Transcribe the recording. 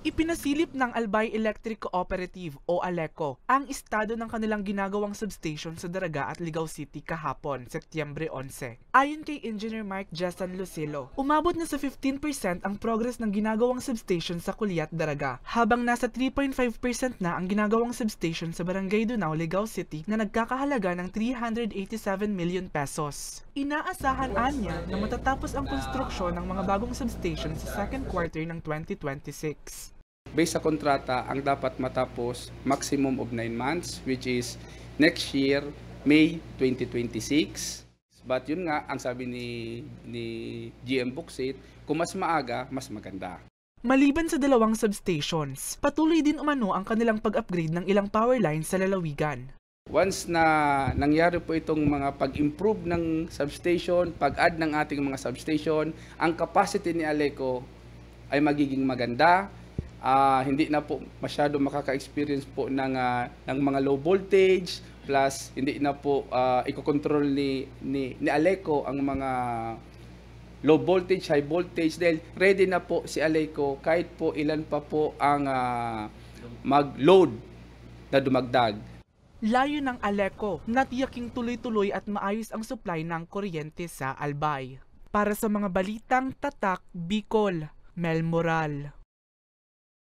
Ipinasilip ng Albay Electric Cooperative o ALECO ang estado ng kanilang ginagawang substation sa Daraga at Ligao City kahapon, Setyembre 11. Ayon kay Engineer Mark Jason Lucilo, umabot na sa 15% ang progress ng ginagawang substation sa Kuliat, Daraga, habang nasa 3.5% na ang ginagawang substation sa Barangay Dunao, Ligao City na nagkakahalaga ng 387 million pesos. Inaasahan anya na matatapos ang konstruksyon ng mga bagong substation sa second quarter ng 2026. Based sa kontrata, ang dapat matapos maximum of 9 months, which is next year, May 2026. But yun nga, ang sabi ni GM Bauxite, kung mas maaga, mas maganda. Maliban sa dalawang substations, patuloy din umano ang kanilang pag-upgrade ng ilang power lines sa lalawigan. Once na nangyari po itong mga pag-improve ng substation, pag-add ng ating mga substation, ang capacity ni ALECO ay magiging maganda. Hindi na po masyado makaka-experience po ng mga low voltage, plus hindi na po ikokontrol ni ALECO ang mga low voltage, high voltage, dahil ready na po si ALECO kahit po ilan pa po ang mag-load na dumagdag. Layo ng ALECO na tiyaking tuloy-tuloy at maayos ang supply ng kuryente sa Albay. Para sa mga balitang tatak, Bicol, Mel Moral.